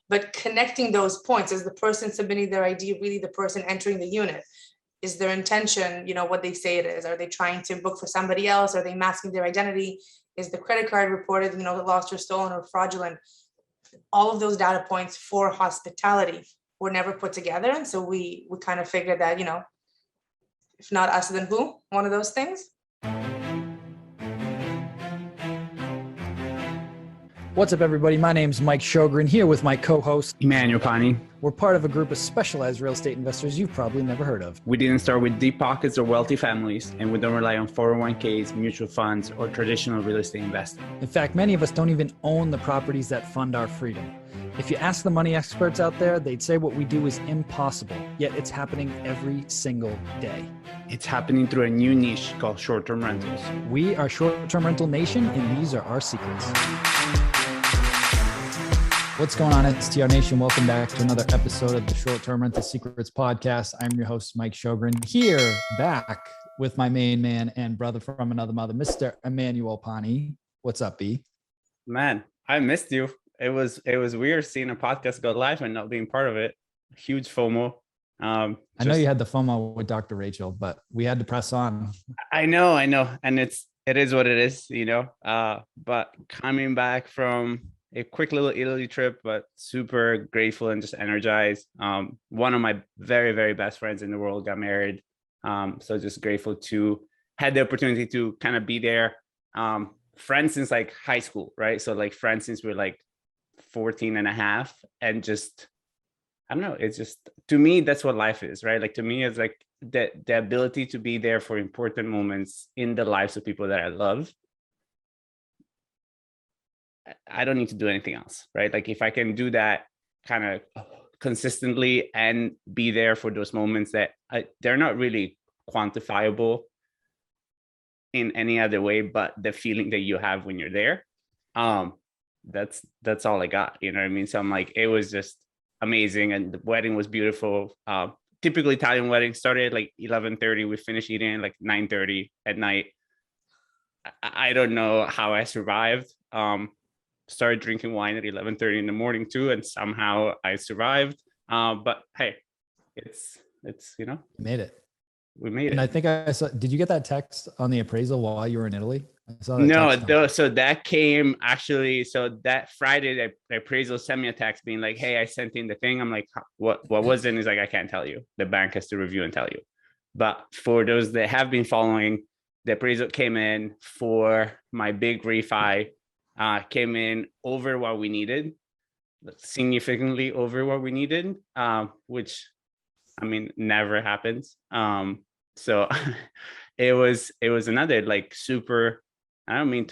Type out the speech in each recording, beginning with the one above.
But connecting those points, is the person submitting their ID really the person entering the unit? Is their intention, what they say it is? Are they trying to book for somebody else? Are they masking their identity? Is the credit card reported, lost or stolen or fraudulent? All of those data points for hospitality were never put together. And so we kind of figured that, if not us, then who? One of those things. What's up, everybody? My name's Mike Sjogren, here with my co-host, Ela Mezhiborsky. We're part of a group of specialized real estate investors you've probably never heard of. We didn't start with deep pockets or wealthy families, and we don't rely on 401ks, mutual funds, or traditional real estate investing. In fact, many of us don't even own the properties that fund our freedom. If you ask the money experts out there, they'd say what we do is impossible, yet it's happening every single day. It's happening through a new niche called short-term rentals. We are Short-Term Rental Nation, and these are our secrets. What's going on, STR Nation? Welcome back to another episode of the Short-Term Rental Secrets podcast. I'm your host, Mike Sjogren, here back with my main man and brother from another mother, Mr. Emmanuel Pani. What's up, B? Man, I missed you. It was weird seeing a podcast go live and not being part of it. Huge FOMO. I know you had the FOMO with Dr. Rachel, but we had to press on. I know. And it is what it is, but coming back from a quick little Italy trip, but super grateful and just energized. One of my very, very best friends in the world got married. So just grateful to had the opportunity to kind of be there. Friends since like high school, right? So like friends since we're like 14 and a half, and just, I don't know, it's just, to me, that's what life is, right? Like to me, it's like the ability to be there for important moments in the lives of people that I love. I don't need to do anything else, right? Like if I can do that kind of consistently and be there for those moments that they're not really quantifiable in any other way, but the feeling that you have when you're there, that's all I got, you know what I mean? So I'm like, it was just amazing. And the wedding was beautiful. Typically Italian wedding started at like 11:30. We finished eating at like 9:30 at night. I don't know how I survived. Started drinking wine at 11:30 in the morning too, and somehow I survived. But hey, it's Made it. We made it. And I think I saw. Did you get that text on the appraisal while you were in Italy? I saw that. No, so that came actually. So that Friday, the appraisal sent me a text being like, "Hey, I sent in the thing." I'm like, "What was it?" And he's like, "I can't tell you. The bank has to review and tell you." But for those that have been following, the appraisal came in for my big refi. Came in over what we needed, significantly over what we needed, which, I mean, never happens. So it was another like super, I don't mean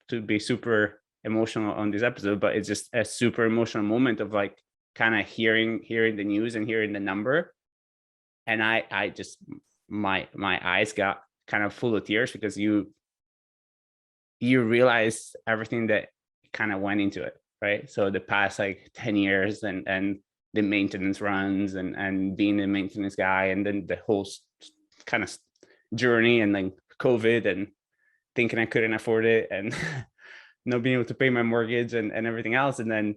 to be super emotional on this episode, but it's just a super emotional moment of like kind of hearing the news and hearing the number. And I just, my eyes got kind of full of tears because you realize everything that kind of went into it, right? So the past like 10 years and the maintenance runs and being the maintenance guy, and then the whole kind of journey, and then COVID and thinking I couldn't afford it and not being able to pay my mortgage and everything else. And then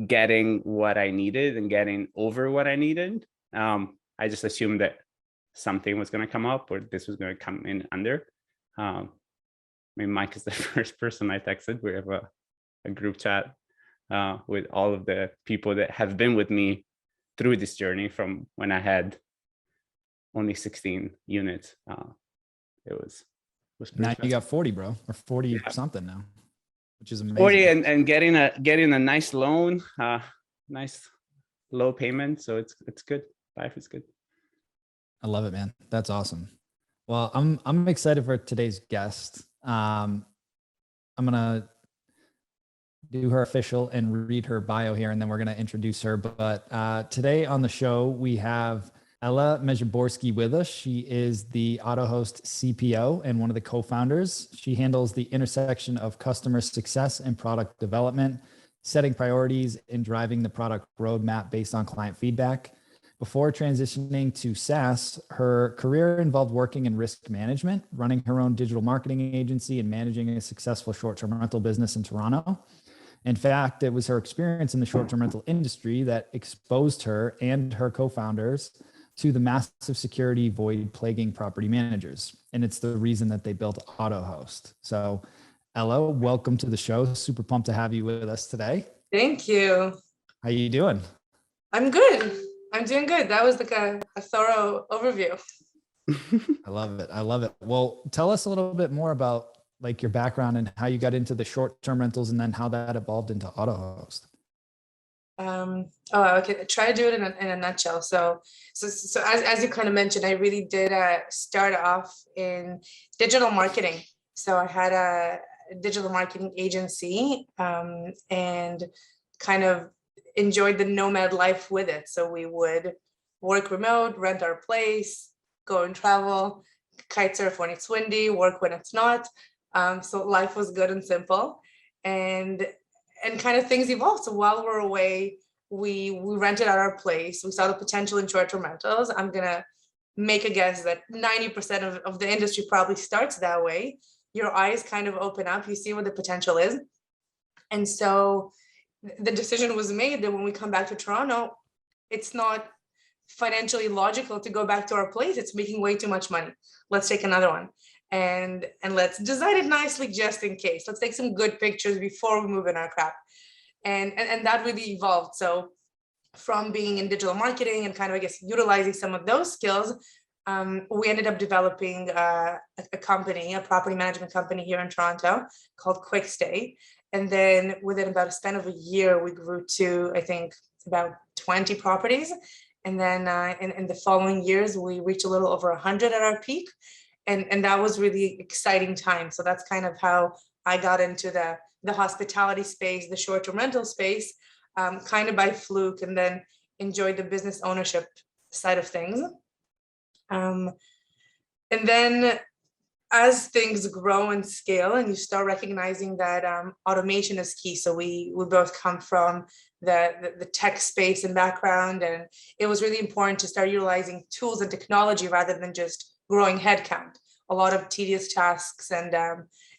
getting what I needed and getting over what I needed. I just assumed that something was going to come up or this was going to come in under. I mean, Mike is the first person I texted. We have a group chat with all of the people that have been with me through this journey from when I had only 16 units. It was now you got 40, bro, or 40 something now, which is amazing. 40 and getting a nice loan, nice low payment. So it's good. Life is good. I love it, man. That's awesome. Well, I'm excited for today's guest. I'm gonna do her official and read her bio here, and then we're gonna introduce her. But today on the show we have Ela Mezhiborsky with us. She is the Autohost CPO and one of the co-founders. She handles the intersection of customer success and product development, setting priorities and driving the product roadmap based on client feedback. Before transitioning to SaaS, her career involved working in risk management, running her own digital marketing agency, and managing a successful short-term rental business in Toronto. In fact, it was her experience in the short-term rental industry that exposed her and her co-founders to the massive security void plaguing property managers. And it's the reason that they built Autohost. So Ella, welcome to the show. Super pumped to have you with us today. Thank you. How you doing? I'm good. I'm doing good. That was like a thorough overview. I love it. I love it. Well, tell us a little bit more about like your background and how you got into the short-term rentals and then how that evolved into Autohost. Okay. Try to do it in a nutshell. So as you kind of mentioned, I really did start off in digital marketing. So I had a digital marketing agency and kind of enjoyed the nomad life with it. So we would work remote, rent our place, go and travel, kite surf when it's windy, work when it's not. So life was good and simple, and kind of things evolved. So while we're away, we rented out our place. We saw the potential in short-term rentals. I'm gonna make a guess that 90% of the industry probably starts that way. Your eyes kind of open up, you see what the potential is. And so the decision was made that when we come back to Toronto, it's not financially logical to go back to our place. It's making way too much money. Let's take another one. And let's design it nicely just in case. Let's take some good pictures before we move in our crap. And that really evolved. So from being in digital marketing and kind of, I guess, utilizing some of those skills, we ended up developing a company, a property management company here in Toronto called Quickstay. And then within about a span of a year, we grew to, I think, about 20 properties. And then in the following years, we reached a little over 100 at our peak. And that was really exciting time. So that's kind of how I got into the hospitality space, the short-term rental space, kind of by fluke, and then enjoyed the business ownership side of things. And then as things grow and scale and you start recognizing that automation is key. So we both come from the tech space and background, and it was really important to start utilizing tools and technology rather than just growing headcount. A lot of tedious tasks and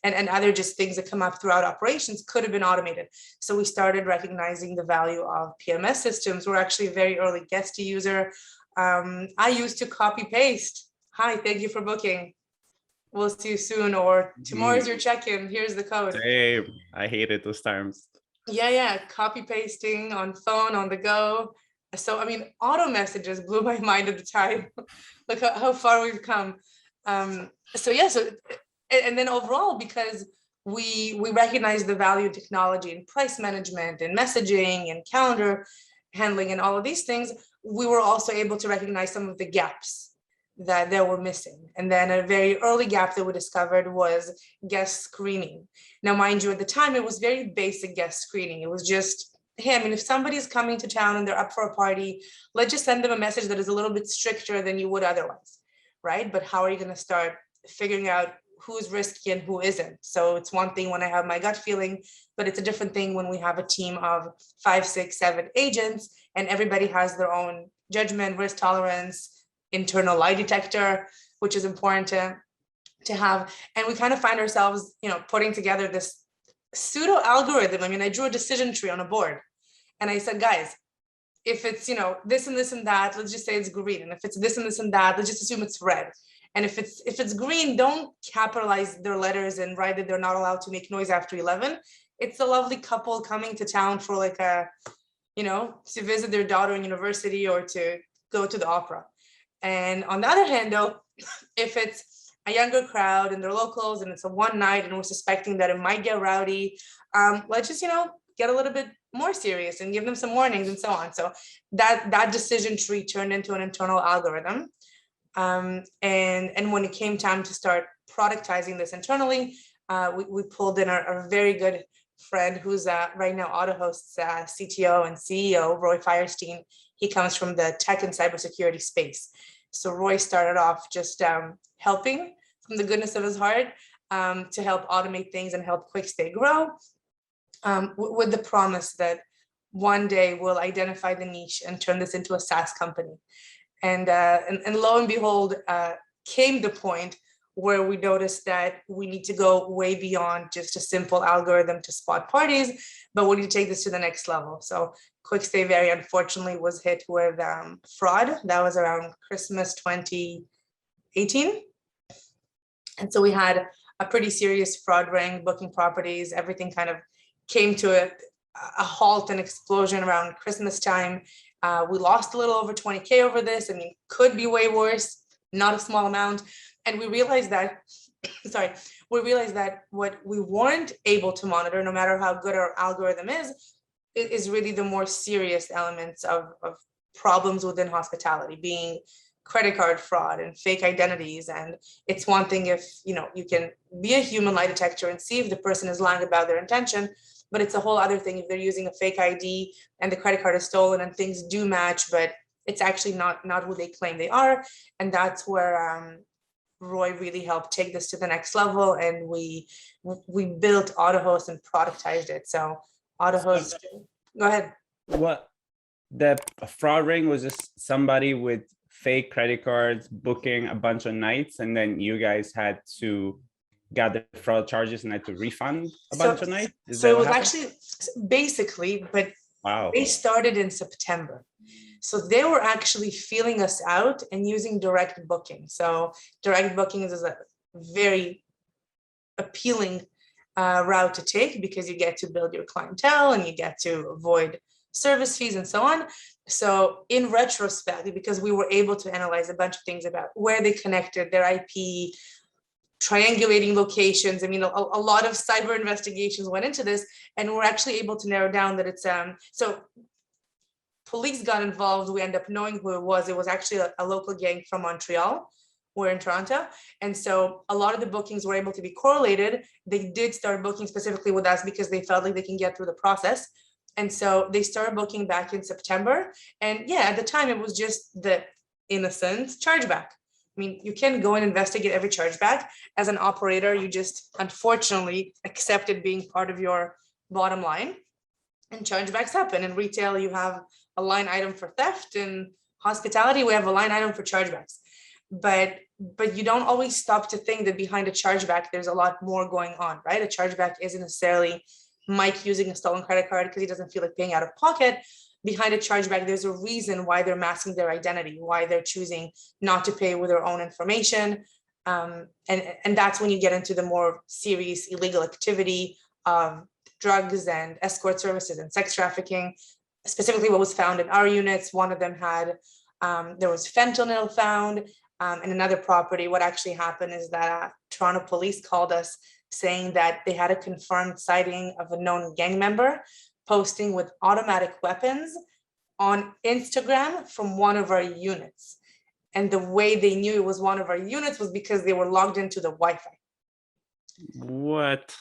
other just things that come up throughout operations could have been automated. So we started recognizing the value of PMS systems. We're actually a very early guest user. I used to copy paste. Hi, thank you for booking. We'll see you soon, or tomorrow's your check-in. Here's the code. Same. I hated those terms. Yeah. Copy pasting on phone, on the go. So, I mean, auto messages blew my mind at the time. Look how far we've come. And then overall, because we recognize the value of technology and price management and messaging and calendar handling and all of these things, we were also able to recognize some of the gaps that were missing. And then a very early gap that we discovered was guest screening. Now, mind you, at the time, it was very basic guest screening. It was just, hey, I mean, if somebody's coming to town and they're up for a party, let's just send them a message that is a little bit stricter than you would otherwise, right? But how are you going to start figuring out who's risky and who isn't? So it's one thing when I have my gut feeling, but it's a different thing when we have a team of 5, 6, 7 agents and everybody has their own judgment, risk tolerance, internal lie detector, which is important to have. And we kind of find ourselves, putting together this pseudo algorithm. I mean, I drew a decision tree on a board and I said, guys, if it's, this and this and that, let's just say it's green. And if it's this and this and that, let's just assume it's red. And if it's green, don't capitalize their letters and write that they're not allowed to make noise after 11. It's a lovely couple coming to town for like to visit their daughter in university or to go to the opera. And on the other hand, though, if it's a younger crowd and they're locals and it's a one night and we're suspecting that it might get rowdy, let's just, get a little bit more serious and give them some warnings and so on. So that decision tree turned into an internal algorithm. And when it came time to start productizing this internally, we pulled in our very good friend who's right now Autohost's CTO and CEO, Roy Firestein. He comes from the tech and cybersecurity space. So Roy started off just helping from the goodness of his heart to help automate things and help Quickstay grow, with the promise that one day we'll identify the niche and turn this into a SaaS company. And lo and behold, came the point where we noticed that we need to go way beyond just a simple algorithm to spot parties, but we need to take this to the next level. So Quickstay very unfortunately was hit with fraud. That was around Christmas 2018. And so we had a pretty serious fraud ring, booking properties, everything kind of came to a halt and explosion around Christmas time. We lost a little over 20K over this. I mean, could be way worse, not a small amount. And we realized that, what we weren't able to monitor, no matter how good our algorithm is really the more serious elements of problems within hospitality, being credit card fraud and fake identities. And it's one thing if, you can be a human lie detector and see if the person is lying about their intention, but it's a whole other thing if they're using a fake ID and the credit card is stolen and things do match, but it's actually not who they claim they are. And that's where Roy really helped take this to the next level, and we built Autohost and productized it. So Autohost, go ahead. What the fraud ring was just somebody with fake credit cards booking a bunch of nights, and then you guys had to got the fraud charges and had to refund a bunch of nights? So it was actually basically, but wow. They started in September. So they were actually feeling us out and using direct booking. So direct bookings is a very appealing route to take because you get to build your clientele and you get to avoid service fees and so on. So in retrospect, because we were able to analyze a bunch of things about where they connected, their IP, triangulating locations. I mean, a lot of cyber investigations went into this, and we're actually able to narrow down that it's so police got involved. We end up knowing who it was. It was actually a local gang from Montreal. We're in Toronto. And so a lot of the bookings were able to be correlated. They did start booking specifically with us because they felt like they can get through the process. And so they started booking back in September. And yeah, at the time it was just the innocent chargeback. I mean, you can go and investigate every chargeback. As an operator, you just unfortunately accept it being part of your bottom line. And chargebacks happen. In retail, you have a line item for theft. In hospitality, we have a line item for chargebacks. But you don't always stop to think that behind a chargeback, there's a lot more going on, right? A chargeback isn't necessarily Mike using a stolen credit card because he doesn't feel like paying out of pocket. Behind a chargeback, there's a reason why they're masking their identity, why they're choosing not to pay with their own information. And that's when you get into the more serious illegal activity of drugs and escort services and sex trafficking. Specifically what was found in our units, one of them had, there was fentanyl found. In another property, what actually happened is that Toronto police called us saying that they had a confirmed sighting of a known gang member posting with automatic weapons on Instagram from one of our units. And the way they knew it was one of our units was because they were logged into the Wi-Fi. What?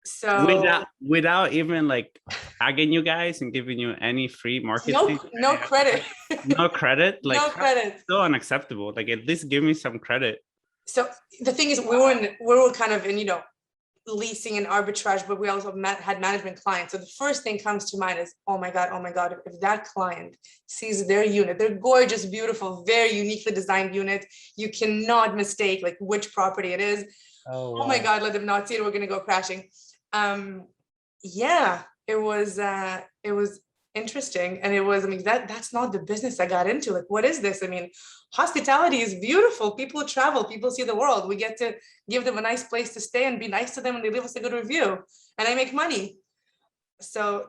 So without even like tagging you guys and giving you any free marketing, no credit. No credit, like no credit. So unacceptable. Like at least give me some credit. So the thing is, we were kind of in, leasing and arbitrage, but we also had management clients. So the first thing comes to mind is, oh my God, if that client sees their unit, their gorgeous, beautiful, very uniquely designed unit, you cannot mistake like which property it is. Oh, wow. Oh my God, let them not see it. We're going to go crashing. Yeah, it was interesting. And it was, I mean, that's not the business I got into. Like, what is this? I mean, hospitality is beautiful. People travel, people see the world. We get to give them a nice place to stay and be nice to them and they leave us a good review and I make money. So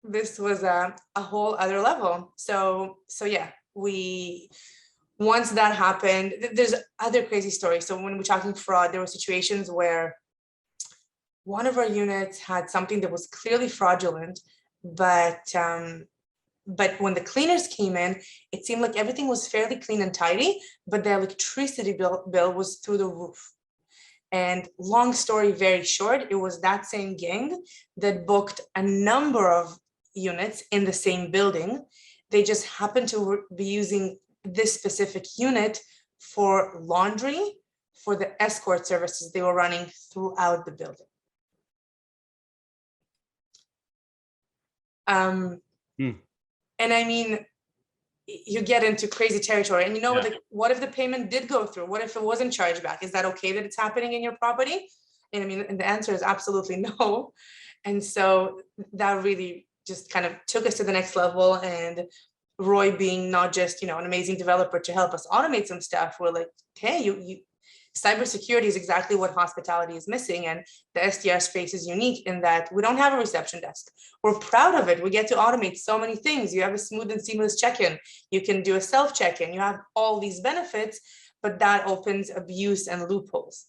this was a whole other level. So yeah, once that happened, there's other crazy stories. So when we're talking fraud, there were situations where one of our units had something that was clearly fraudulent, but when the cleaners came in, it seemed like everything was fairly clean and tidy, but the electricity bill was through the roof. And long story very short, it was that same gang that booked a number of units in the same building. They just happened to be using this specific unit for laundry for the escort services they were running throughout the building. And I mean, you get into crazy territory. And Yeah. like, what if the payment did go through? What if it wasn't charged back? Is that okay that it's happening in your property? And I mean, and the answer is absolutely no. And so that really just kind of took us to the next level. And Roy, being not just, an amazing developer to help us automate some stuff, we're like, hey, cybersecurity is exactly what hospitality is missing. And the SDR space is unique in that we don't have a reception desk. We're proud of it. We get to automate so many things. You have a smooth and seamless check-in. You can do a self check-in. You have all these benefits, but that opens abuse and loopholes.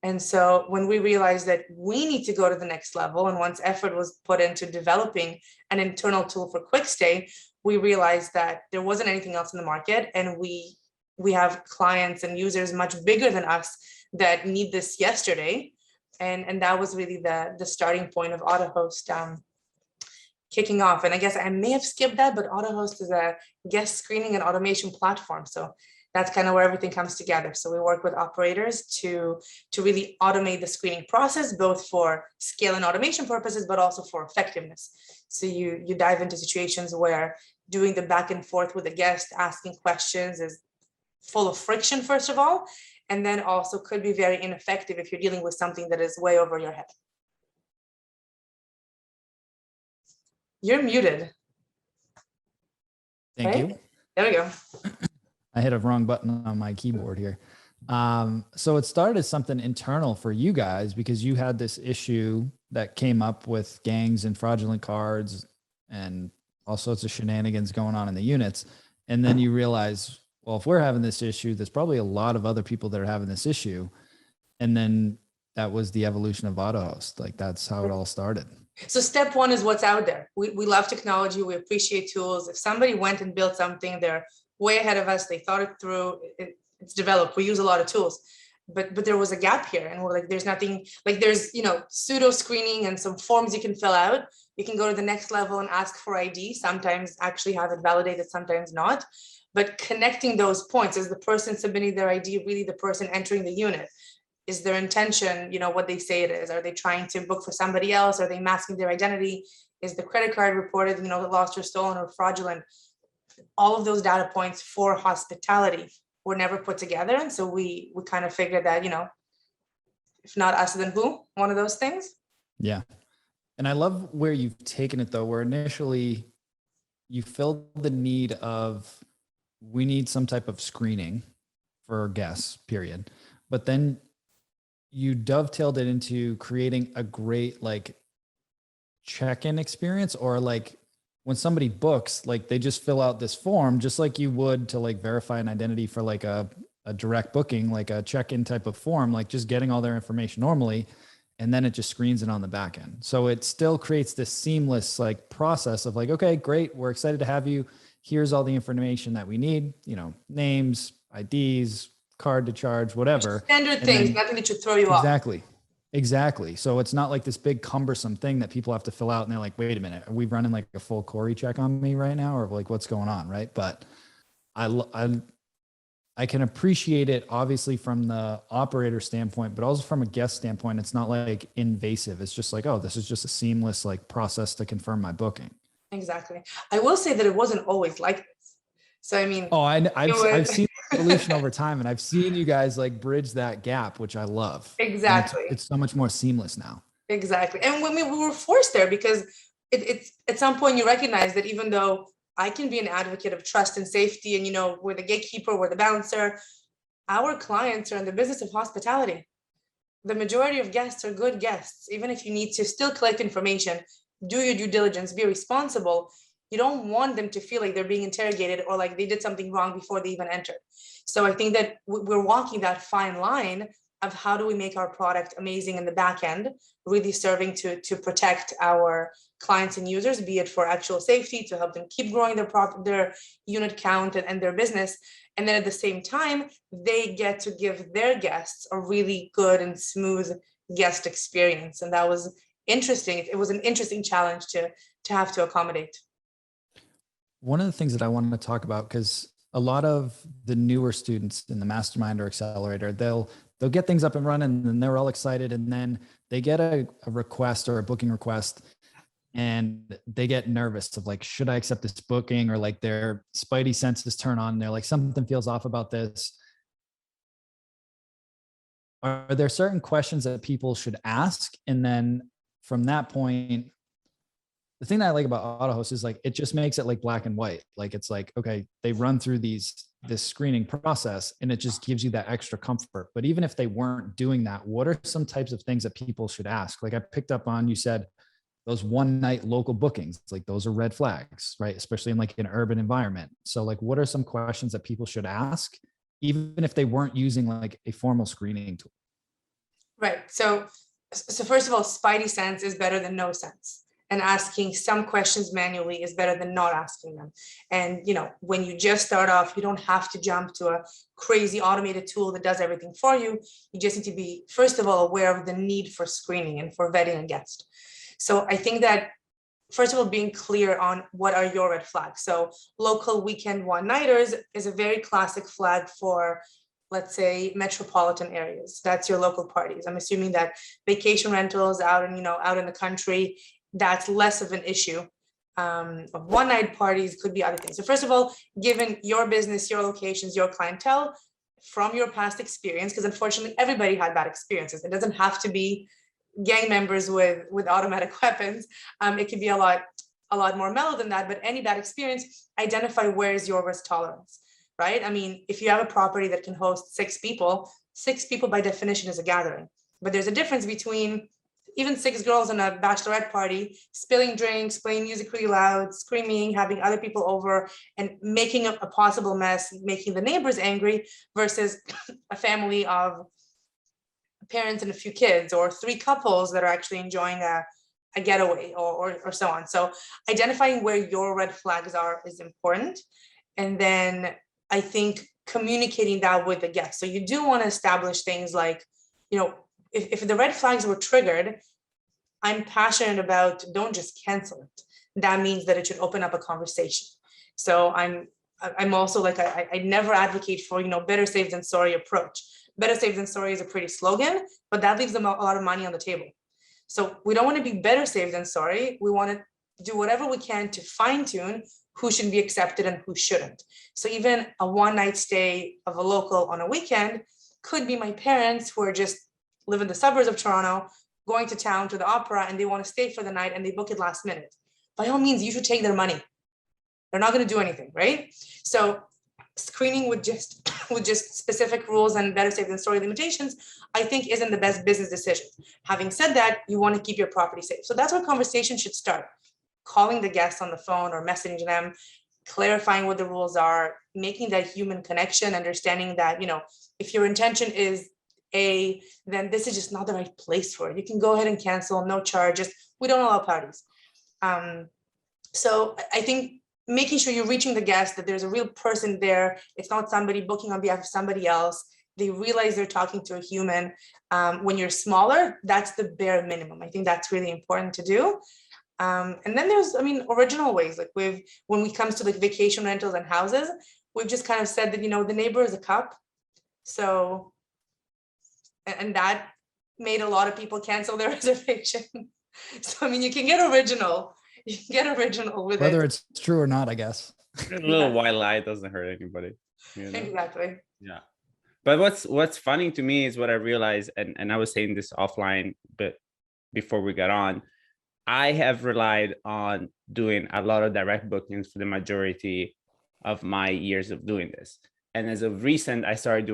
And so when we realized that we need to go to the next level, and once effort was put into developing an internal tool for Quickstay, we realized that there wasn't anything else in the market, and we have clients and users much bigger than us that need this yesterday. And that was really the starting point of Autohost kicking off. And I guess I may have skipped that, but Autohost is a guest screening and automation platform. So that's kind of where everything comes together. So we work with operators to really automate the screening process, both for scale and automation purposes, but also for effectiveness. So you dive into situations where doing the back and forth with the guest, asking questions is full of friction, first of all, and then also could be very ineffective if you're dealing with something that is way over your head. You're muted. Thank right? you. There we go. I hit a wrong button on my keyboard here. So it started as something internal for you guys because you had this issue that came up with gangs and fraudulent cards and all sorts of shenanigans going on in the units. And then you realize, well, if we're having this issue, there's probably a lot of other people that are having this issue. And then that was the evolution of Autohost. Like that's how it all started. So step one is what's out there. We love technology. We appreciate tools. If somebody went and built something, they're way ahead of us. They thought it through. It's developed. We use a lot of tools, but there was a gap here, and we're like, there's nothing. Like there's pseudo screening and some forms you can fill out. You can go to the next level and ask for ID. Sometimes actually have it validated, sometimes not. But connecting those points, is the person submitting their ID really the person entering the unit? Is their intention, what they say it is? Are they trying to book for somebody else? Are they masking their identity? Is the credit card reported, lost or stolen or fraudulent? All of those data points for hospitality were never put together. And so we kind of figured that, if not us, then who? One of those things. Yeah. And I love where you've taken it though, where initially you filled the need of, we need some type of screening for guests, period. But then you dovetailed it into creating a great check-in experience, or when somebody books, they just fill out this form, just like you would to verify an identity for a direct booking, a check-in type of form, just getting all their information normally. And then it just screens it on the back end. So it still creates this seamless process of okay, great. We're excited to have you. Here's all the information that we need, names, IDs, card to charge, whatever. Standard things, nothing that should throw you off. Exactly. So it's not this big cumbersome thing that people have to fill out and they're like, wait a minute, are we running a full Corey check on me right now? Or what's going on, right? But I can appreciate it obviously from the operator standpoint, but also from a guest standpoint. It's not invasive. It's just oh, this is just a seamless process to confirm my booking. Exactly. I will say that it wasn't always like this. So, I mean, I've seen evolution over time, and I've seen you guys bridge that gap, which I love. Exactly. It's so much more seamless now. Exactly. And when we were forced there because it's at some point you recognize that even though I can be an advocate of trust and safety and, we're the gatekeeper, we're the bouncer, our clients are in the business of hospitality. The majority of guests are good guests. Even if you need to still collect information, do your due diligence, be responsible. You don't want them to feel like they're being interrogated or they did something wrong before they even entered. So I think that we're walking that fine line of how do we make our product amazing in the back end, really serving to protect our clients and users, be it for actual safety, to help them keep growing their unit count and their business. And then at the same time, they get to give their guests a really good and smooth guest experience. And that was interesting. It was an interesting challenge to have to accommodate. One of the things that I wanted to talk about, because a lot of the newer students in the mastermind or accelerator, they'll get things up and running and they're all excited. And then they get a request or a booking request and they get nervous of like, should I accept this booking? Or like their spidey senses turn on. They're like, something feels off about this. Are there certain questions that people should ask? And then from that point, the thing that I like about Autohost is like, it just makes it like black and white. Like, it's like, okay, they run through this screening process and it just gives you that extra comfort. But even if they weren't doing that, what are some types of things that people should ask? Like I picked up on, you said those one night local bookings, like those are red flags, right? Especially in like an urban environment. So like, what are some questions that people should ask, even if they weren't using like a formal screening tool? Right. So first of all, spidey sense is better than no sense. And asking some questions manually is better than not asking them. And, you know, when you just start off, you don't have to jump to a crazy automated tool that does everything for you. You just need to be, first of all, aware of the need for screening and for vetting a guest. So I think that, first of all, being clear on what are your red flags. So local weekend one-nighters is a very classic flag for, let's say, metropolitan areas. That's your local parties. I'm assuming that vacation rentals out in, out in the country, that's less of an issue. One night parties could be other things. So first of all, given your business, your locations, your clientele, from your past experience, because unfortunately everybody had bad experiences. It doesn't have to be gang members with automatic weapons. It could be a lot more mellow than that, but any bad experience, identify where is your risk tolerance, right? I mean, if you have a property that can host 6 people by definition is a gathering. But there's a difference between even 6 girls in a bachelorette party, spilling drinks, playing music really loud, screaming, having other people over, and making a possible mess, making the neighbors angry, versus a family of parents and a few kids, or 3 couples that are actually enjoying a getaway, or so on. So identifying where your red flags are is important. And then I think communicating that with the guest. So you do want to establish things like, if the red flags were triggered, I'm passionate about, don't just cancel it. That means that it should open up a conversation. So I'm also like, I never advocate for, better safe than sorry approach. Better safe than sorry is a pretty slogan, but that leaves them a lot of money on the table. So we don't want to be better safe than sorry. We want to do whatever we can to fine tune who should be accepted and who shouldn't. So even a one night stay of a local on a weekend could be my parents who are just live in the suburbs of Toronto, going to town to the opera, and they want to stay for the night and they book it last minute. By all means, you should take their money. They're not going to do anything, right? So screening with just specific rules and better safe than sorry limitations, I think isn't the best business decision. Having said that, you want to keep your property safe. So that's where conversation should start. Calling the guests on the phone or messaging them, clarifying what the rules are, making that human connection, understanding that, if your intention is A, then this is just not the right place for it. You can go ahead and cancel, no charges. We don't allow parties. So I think making sure you're reaching the guest, that there's a real person there. It's not somebody booking on behalf of somebody else. They realize they're talking to a human. When you're smaller, that's the bare minimum. I think that's really important to do. And then there's, original ways, like when it comes to like vacation rentals and houses, we've just kind of said that, the neighbor is a cup. So, and that made a lot of people cancel their reservation. So, you can get original. You can get original with whether it's true or not, I guess. A little white lie doesn't hurt anybody. Exactly. Yeah. But what's funny to me is what I realized, and I was saying this offline, but before we got on, I have relied on doing a lot of direct bookings for the majority of my years of doing this. And as of recent, I started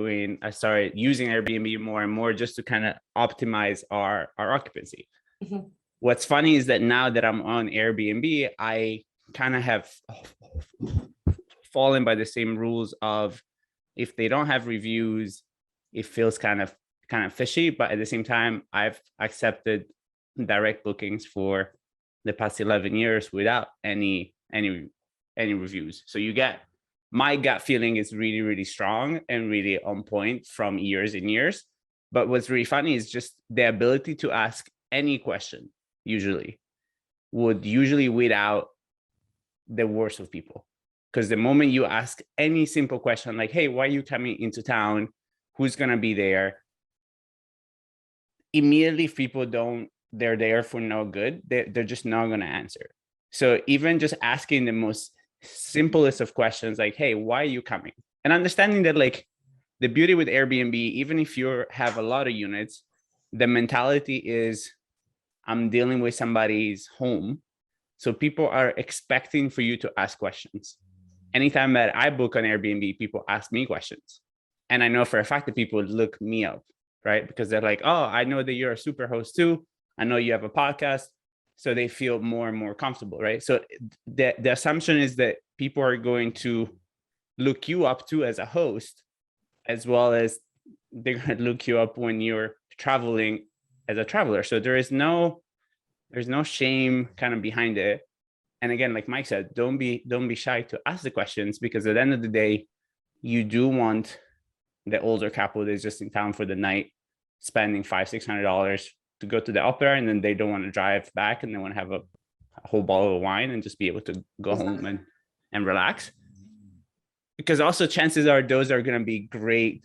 using Airbnb more and more just to kind of optimize our occupancy. Mm-hmm. What's funny is that now that I'm on Airbnb, I kind of have fallen by the same rules of, if they don't have reviews, it feels kind of fishy. But at the same time, I've accepted direct bookings for the past 11 years without any reviews. So my gut feeling is really, really strong and really on point from years and years. But what's really funny is just the ability to ask any question usually weed out the worst of people. Because the moment you ask any simple question like, hey, why are you coming into town? Who's going to be there? Immediately people don't they're there for no good, they're just not going to answer. So even just asking the most simplest of questions, like, hey, why are you coming? And understanding that, like, the beauty with Airbnb, even if you have a lot of units, the mentality is, I'm dealing with somebody's home. So people are expecting for you to ask questions. Anytime that I book on Airbnb, people ask me questions. And I know for a fact that people look me up, right? Because they're like, oh, I know that you're a super host too. I know you have a podcast. So they feel more and more comfortable, right? So the assumption is that people are going to look you up too as a host, as well as they're going to look you up when you're traveling as a traveler. So there's no shame kind of behind it. And again, like Mike said, don't be shy to ask the questions, because at the end of the day, you do want the older couple that is just in town for the night, spending $500-$600 to go to the opera, and then they don't want to drive back, and they want to have a whole bottle of wine and just be able to go home and relax. Because also chances are those are going to be great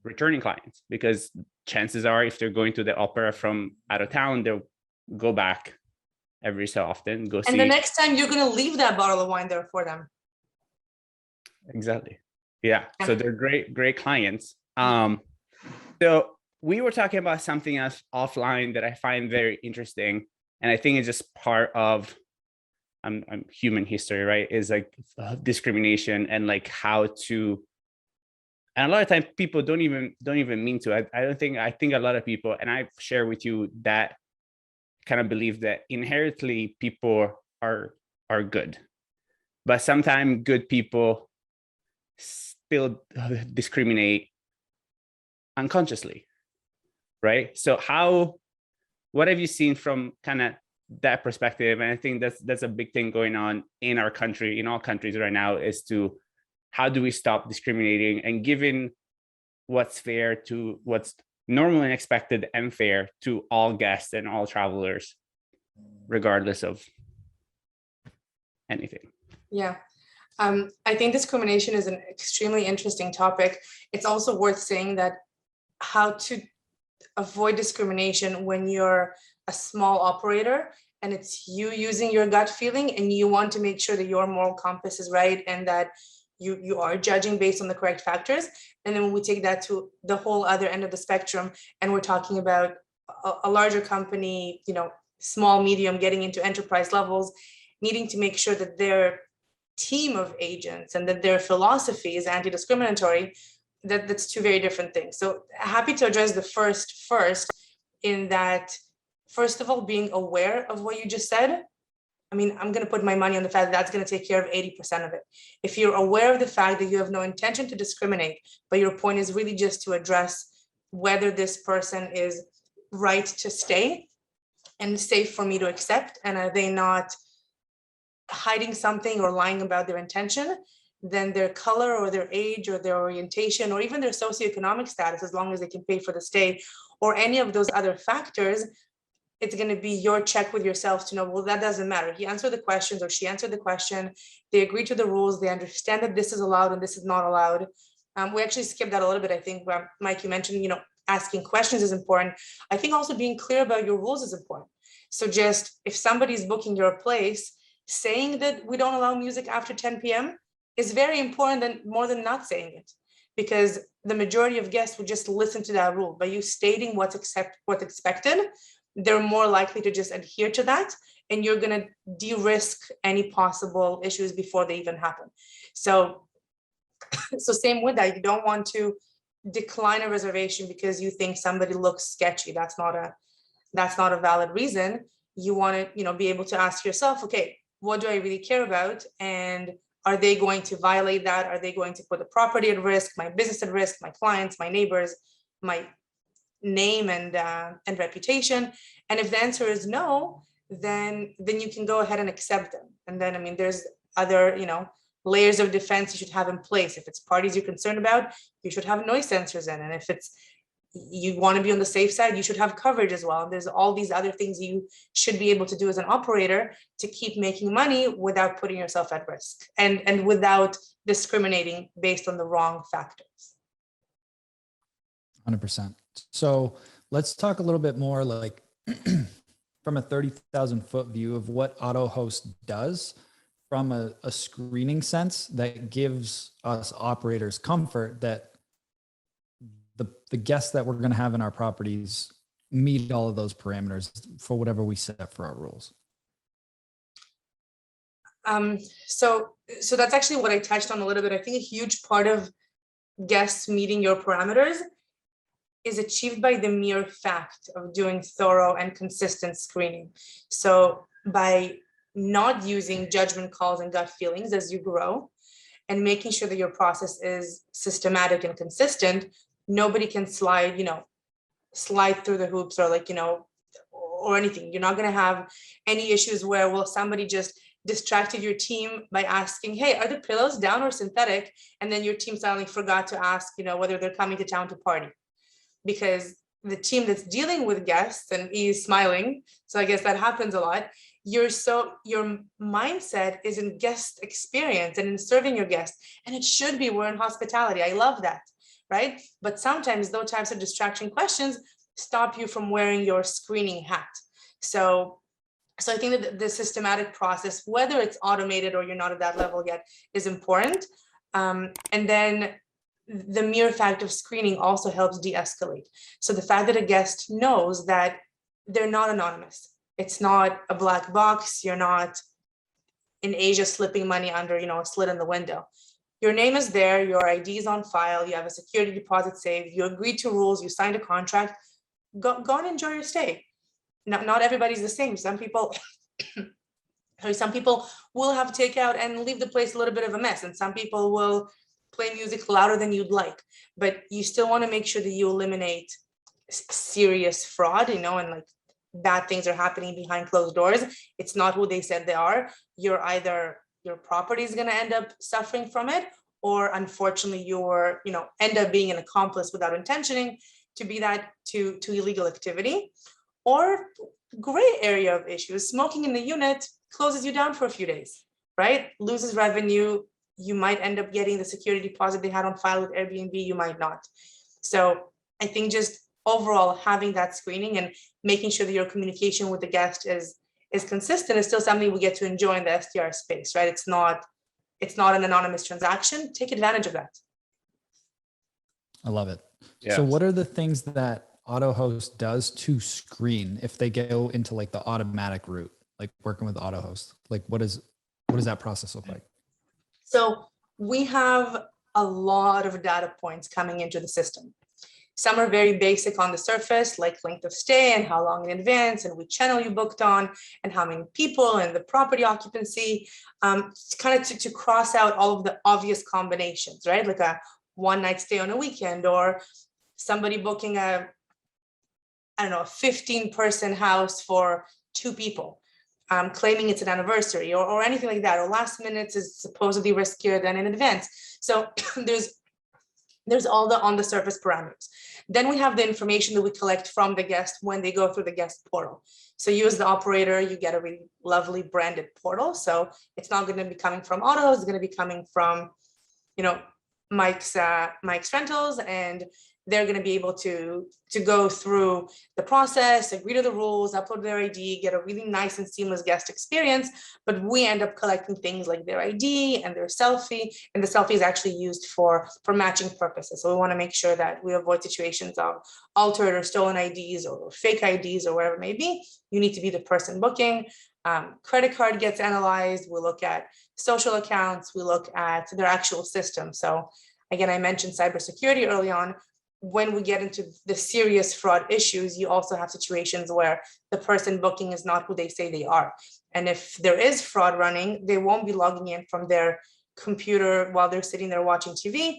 returning clients, because chances are if they're going to the opera from out of town, they'll go back every so often, go see. And the next time you're going to leave that bottle of wine there for them. Exactly. Yeah. So they're great clients. So we were talking about something else offline that I find very interesting. And I think it's just part of human history, right? Is like discrimination and like how to, and a lot of times people don't even mean to. I think a lot of people, and I share with you that kind of believe that inherently people are good, but sometimes good people still discriminate unconsciously, right? So what have you seen from kind of that perspective? And I think that's a big thing going on in our country, in all countries right now, is to how do we stop discriminating and giving what's fair to what's normal and expected and fair to all guests and all travelers, regardless of anything. Yeah. I think discrimination is an extremely interesting topic. It's also worth saying that how to avoid discrimination when you're a small operator and it's you using your gut feeling and you want to make sure that your moral compass is right and that you are judging based on the correct factors. And then when we take that to the whole other end of the spectrum and we're talking about a larger company, small, medium, getting into enterprise levels, needing to make sure that their team of agents and that their philosophy is anti-discriminatory, that's two very different things. So happy to address the first in that, first of all, being aware of what you just said. I mean, I'm going to put my money on the fact that that's going to take care of 80% of it. If you're aware of the fact that you have no intention to discriminate, but your point is really just to address whether this person is right to stay and safe for me to accept, and are they not hiding something or lying about their intention, then their color or their age or their orientation or even their socioeconomic status, as long as they can pay for the stay, or any of those other factors, it's going to be your check with yourself to know, well, that doesn't matter. He answered the questions or she answered the question. They agree to the rules. They understand that this is allowed and this is not allowed. We actually skipped that a little bit. I think, Mike, you mentioned, asking questions is important. I think also being clear about your rules is important. So just if somebody's booking your place, saying that we don't allow music after 10 p.m. is very important, more than not saying it, because the majority of guests would just listen to that rule. By you stating what's expected, they're more likely to just adhere to that, and you're going to de-risk any possible issues before they even happen. So same with that, you don't want to decline a reservation because you think somebody looks sketchy. That's not a valid reason. You want to, be able to ask yourself, okay, what do I really care about? And are they going to violate that? Are they going to put the property at risk, my business at risk, my clients, my neighbors, my name and reputation? And if the answer is no, then you can go ahead and accept them. And then, there's other, layers of defense you should have in place. If it's parties you're concerned about, you should have noise sensors in. And if you want to be on the safe side, you should have coverage as well. There's all these other things you should be able to do as an operator to keep making money without putting yourself at risk and without discriminating based on the wrong factors. 100%. So let's talk a little bit more like from a 30,000 foot view of what Autohost does from a screening sense that gives us operators comfort that the guests that we're going to have in our properties meet all of those parameters for whatever we set for our rules? So that's actually what I touched on a little bit. I think a huge part of guests meeting your parameters is achieved by the mere fact of doing thorough and consistent screening. So by not using judgment calls and gut feelings as you grow, and making sure that your process is systematic and consistent, nobody can slide through the hoops or or anything. You're not going to have any issues where, well, somebody just distracted your team by asking, hey, are the pillows down or synthetic? And then your team suddenly forgot to ask, whether they're coming to town to party. Because the team that's dealing with guests, and he's smiling, so I guess that happens a lot, your mindset is in guest experience and in serving your guests. And it should be, we're in hospitality. I love that, right? But sometimes those types of distraction questions stop you from wearing your screening hat. So I think that the systematic process, whether it's automated or you're not at that level yet, is important. And then the mere fact of screening also helps de-escalate. So the fact that a guest knows that they're not anonymous, it's not a black box, you're not in Asia slipping money under, a slit in the window. Your name is there, your ID is on file, you have a security deposit saved, you agreed to rules, you signed a contract, go and enjoy your stay. Not everybody's the same. Some people will have takeout and leave the place a little bit of a mess, and some people will play music louder than you'd like. But you still want to make sure that you eliminate serious fraud, and bad things are happening behind closed doors. It's not who they said they are. You're either, your property is going to end up suffering from it, or unfortunately you're, end up being an accomplice without intentioning to be that to illegal activity. Or gray area of issues, smoking in the unit closes you down for a few days, right? Loses revenue. You might end up getting the security deposit they had on file with Airbnb, you might not. So I think just overall having that screening and making sure that your communication with the guest is consistent is still something we get to enjoy in the STR space, right? It's not an anonymous transaction. Take advantage of that. I love it. Yeah. So what are the things that Autohost does to screen if they go into the automatic route, like working with Autohost? What does that process look like? So we have a lot of data points coming into the system. Some are very basic on the surface, like length of stay and how long in advance and which channel you booked on and how many people and the property occupancy, kind of to cross out all of the obvious combinations, right? Like a one night stay on a weekend, or somebody booking a 15-person house for 2 people, claiming it's an anniversary or anything like that, or last minutes is supposedly riskier than in advance. So there's all the on the surface parameters. Then we have the information that we collect from the guest when they go through the guest portal. So you as the operator, you get a really lovely branded portal. So it's not going to be coming from Auto, it's going to be coming from, Mike's Rentals, and they're going to be able to go through the process, agree to the rules, upload their ID, get a really nice and seamless guest experience. But we end up collecting things like their ID and their selfie, and the selfie is actually used for matching purposes. So we want to make sure that we avoid situations of altered or stolen IDs or fake IDs or whatever it may be. You need to be the person booking. Credit card gets analyzed. We look at social accounts. We look at their actual system. So again, I mentioned cybersecurity early on. When we get into the serious fraud issues, you also have situations where the person booking is not who they say they are. And if there is fraud running, they won't be logging in from their computer while they're sitting there watching TV.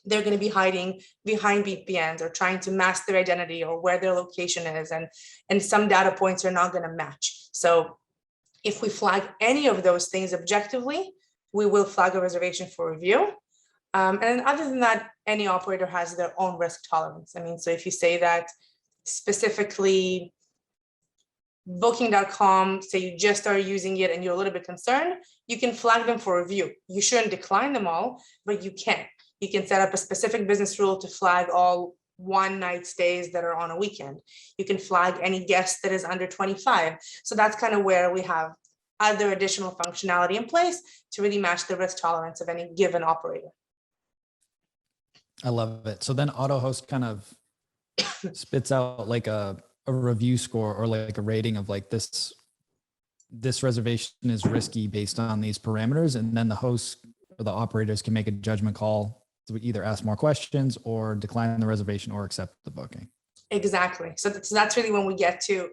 They're going to be hiding behind VPNs or trying to mask their identity or where their location is. And some data points are not going to match. So if we flag any of those things objectively, we will flag a reservation for review. And other than that, any operator has their own risk tolerance. So if you say that specifically Booking.com, say you just started using it and you're a little bit concerned, you can flag them for review. You shouldn't decline them all, but you can. You can set up a specific business rule to flag all one night stays that are on a weekend. You can flag any guest that is under 25. So that's kind of where we have other additional functionality in place to really match the risk tolerance of any given operator. I love it. So then Autohost kind of spits out like a review score or like a rating of like this reservation is risky based on these parameters. And then the hosts or the operators can make a judgment call to either ask more questions or decline the reservation or accept the booking. Exactly. So that's really when we get to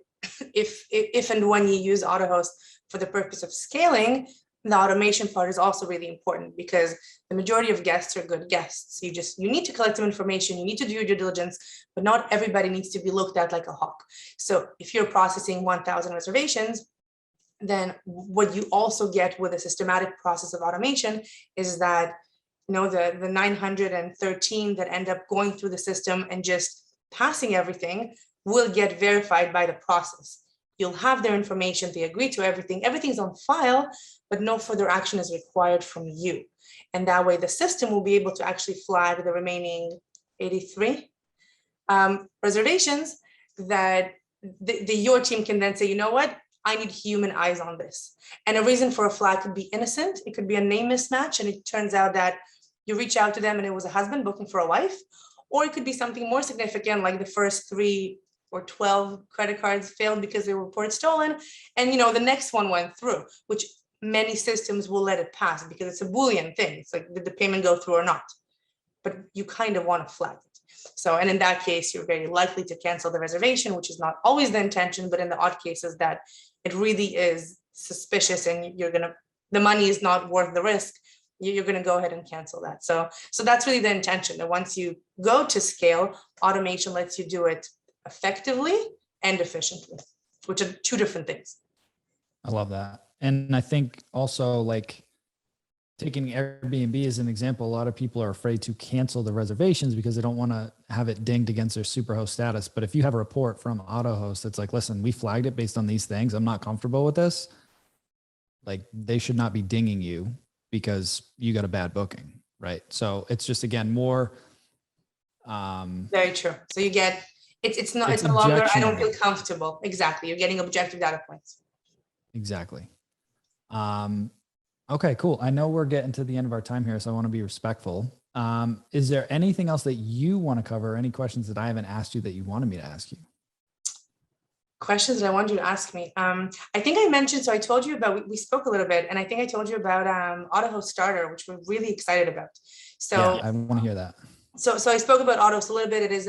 if and when you use Autohost for the purpose of scaling, the automation part is also really important because the majority of guests are good guests. You need to collect some information, you need to do your due diligence, but not everybody needs to be looked at like a hawk. So if you're processing 1,000 reservations, then what you also get with a systematic process of automation is that, you know, the 913 that end up going through the system and just passing everything will get verified by the process. You'll have their information, they agree to everything, everything's on file, but no further action is required from you. And that way the system will be able to actually flag the remaining 83 reservations that your team can then say, you know what, I need human eyes on this. And a reason for a flag could be innocent. It could be a name mismatch. And it turns out that you reach out to them and it was a husband booking for a wife, or it could be something more significant, like the first 3 or 12 credit cards failed because they were reported stolen. And, you know, the next one went through, which many systems will let it pass because it's a Boolean thing. It's like, did the payment go through or not? But you kind of want to flag it. So, and in that case, you're very likely to cancel the reservation, which is not always the intention, but in the odd cases that it really is suspicious and the money is not worth the risk, you're going to go ahead and cancel that. So that's really the intention, that once you go to scale, automation lets you do it effectively and efficiently, which are two different things. I love that. And I think also, like, taking Airbnb as an example, a lot of people are afraid to cancel the reservations because they don't want to have it dinged against their superhost status. But if you have a report from Autohost that's like, listen, we flagged it based on these things, I'm not comfortable with this, like, they should not be dinging you because you got a bad booking, right? So it's just, again, more very true. So you get it's no longer I don't feel comfortable. Exactly. You're getting objective data points. Exactly. Okay, cool. I know we're getting to the end of our time here, so I want to be respectful. Is there anything else that you want to cover? Any questions that I haven't asked you that you wanted me to ask you? Questions that I wanted you to ask me. I think I mentioned, so I told you about, we spoke a little bit, and I think I told you about Autohost Starter, which we're really excited about. So yeah, I want to hear that. So I spoke about Autohost a little bit. It is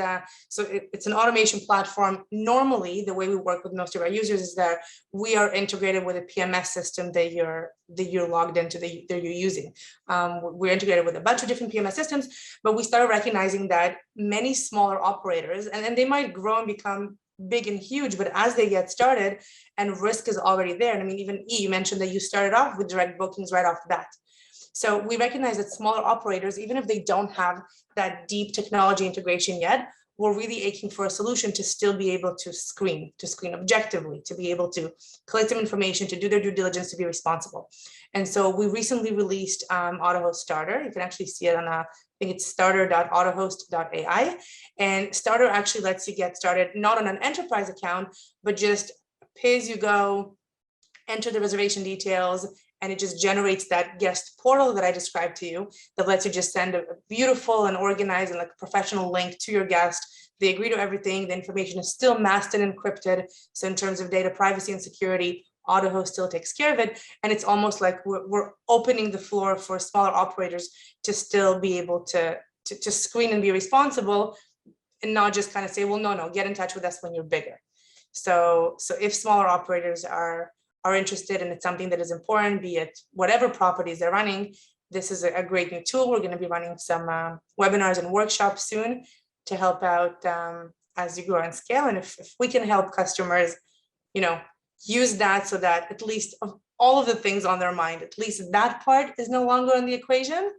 it's an automation platform. Normally, the way we work with most of our users is that we are integrated with a PMS system that you're logged into, that you're using. We're integrated with a bunch of different PMS systems, but we started recognizing that many smaller operators, and they might grow and become big and huge, but as they get started and risk is already there. And I mean, even you mentioned that you started off with direct bookings right off the bat. So we recognize that smaller operators, even if they don't have that deep technology integration yet, we're really aching for a solution to still be able to screen objectively, to be able to collect some information, to do their due diligence, to be responsible. And so we recently released Autohost Starter. You can actually see it on I think it's starter.autohost.ai. And Starter actually lets you get started not on an enterprise account, but just pay as you go, enter the reservation details, and it just generates that guest portal that I described to you that lets you just send a beautiful and organized and like professional link to your guest. They agree to everything. The information is still masked and encrypted. So in terms of data privacy and security, Autohost still takes care of it. And it's almost like we're opening the floor for smaller operators to still be able to screen and be responsible and not just kind of say, well, no, get in touch with us when you're bigger. So if smaller operators are interested and it's something that is important, be it whatever properties they're running, this is a great new tool. We're going to be running some webinars and workshops soon to help out as you grow and scale. And if we can help customers, use that so that at least of all of the things on their mind, at least that part is no longer in the equation,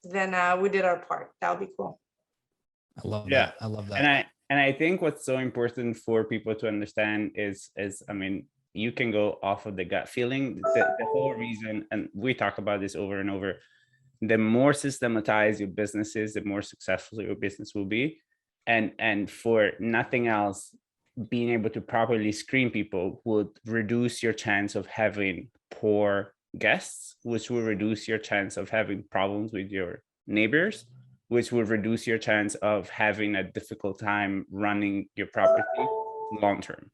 then we did our part. That would be cool. I love that. I love that. And I think what's so important for people to understand is I mean, you can go off of the gut feeling. The whole reason, and we talk about this over and over, the more systematized your business is, the more successful your business will be. and for nothing else, being able to properly screen people would reduce your chance of having poor guests, which will reduce your chance of having problems with your neighbors, which will reduce your chance of having a difficult time running your property long term.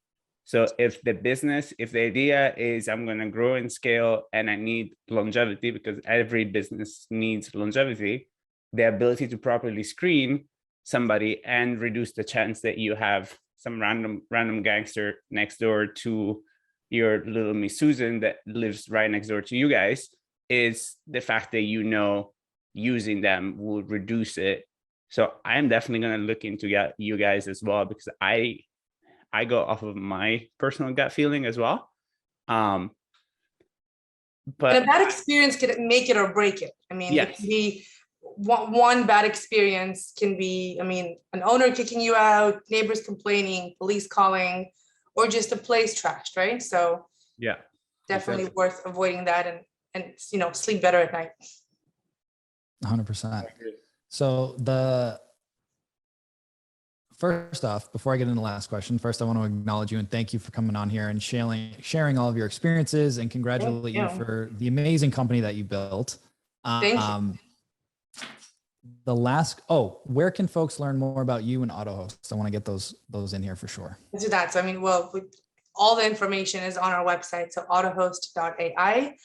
So if the idea is I'm going to grow and scale and I need longevity, because every business needs longevity, the ability to properly screen somebody and reduce the chance that you have some random gangster next door to your little Miss Susan that lives right next door to you guys, is the fact that, you know, using them will reduce it. So I'm definitely going to look into you guys as well, because I go off of my personal gut feeling as well. But and a bad experience can make it or break it. I mean, yes. It can be one bad experience can be, I mean, an owner kicking you out, neighbors complaining, police calling, or just a place trashed, right? So yeah, definitely worth avoiding that and you know, sleep better at night. 100%. So first off, before I get into the last question, first I want to acknowledge you and thank you for coming on here and sharing all of your experiences, and congratulate you for the amazing company that you built. Thank you. Where can folks learn more about you and Autohost? I want to get those in here for sure. Let's do that. So I mean, well, all the information is on our website. So autohost.ai.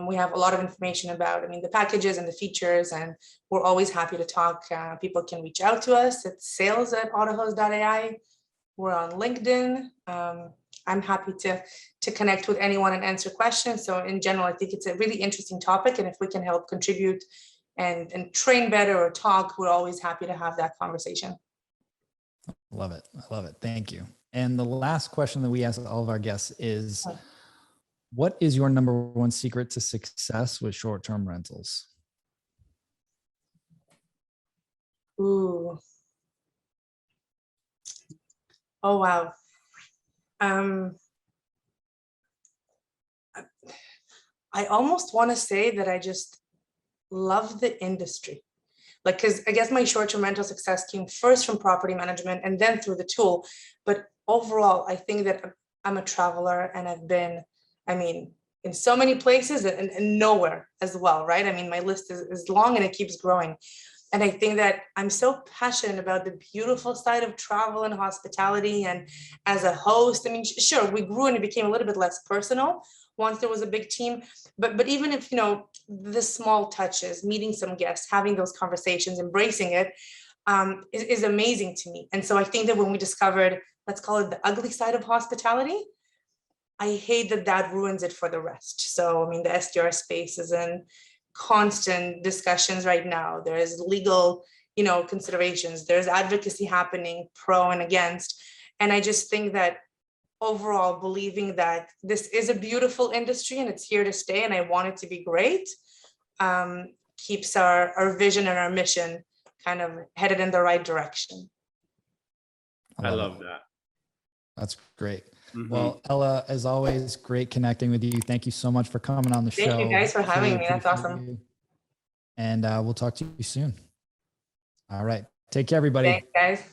We have a lot of information about, I mean, the packages and the features, and we're always happy to talk. People can reach out to us. It's sales@autohost.ai. We're on LinkedIn. I'm happy to connect with anyone and answer questions. So in general, I think it's a really interesting topic. And if we can help contribute and train better or talk, we're always happy to have that conversation. Love it. I love it. Thank you. And the last question that we ask all of our guests is, what is your number one secret to success with short-term rentals? Ooh. Oh, wow. I almost want to say that I just love the industry. Like, because I guess my short-term rental success came first from property management and then through the tool. But overall, I think that I'm a traveler, and I've been, I mean, in so many places and nowhere as well, right? I mean, my list is long and it keeps growing. And I think that I'm so passionate about the beautiful side of travel and hospitality. And as a host, I mean, sure, we grew and it became a little bit less personal once there was a big team. But even if, you know, the small touches, meeting some guests, having those conversations, embracing it, is amazing to me. And so I think that when we discovered, let's call it the ugly side of hospitality, I hate that ruins it for the rest. So, I mean, the SDR space is in constant discussions right now. There's legal, you know, considerations. There's advocacy happening, pro and against. And I just think that overall, believing that this is a beautiful industry and it's here to stay, and I want it to be great, keeps our vision and our mission kind of headed in the right direction. I love that. That's great. Mm-hmm. Well, Ela, as always, great connecting with you. Thank you so much for coming on the show. Thank you guys for having me. That's awesome. And we'll talk to you soon. All right. Take care, everybody. Thanks, guys.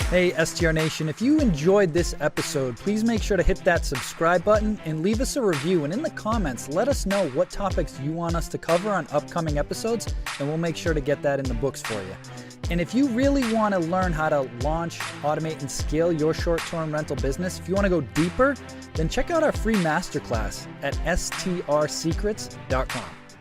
Hey, STR Nation, if you enjoyed this episode, please make sure to hit that subscribe button and leave us a review. And in the comments, let us know what topics you want us to cover on upcoming episodes, and we'll make sure to get that in the books for you. And if you really want to learn how to launch, automate, and scale your short-term rental business, if you want to go deeper, then check out our free masterclass at strsecrets.com.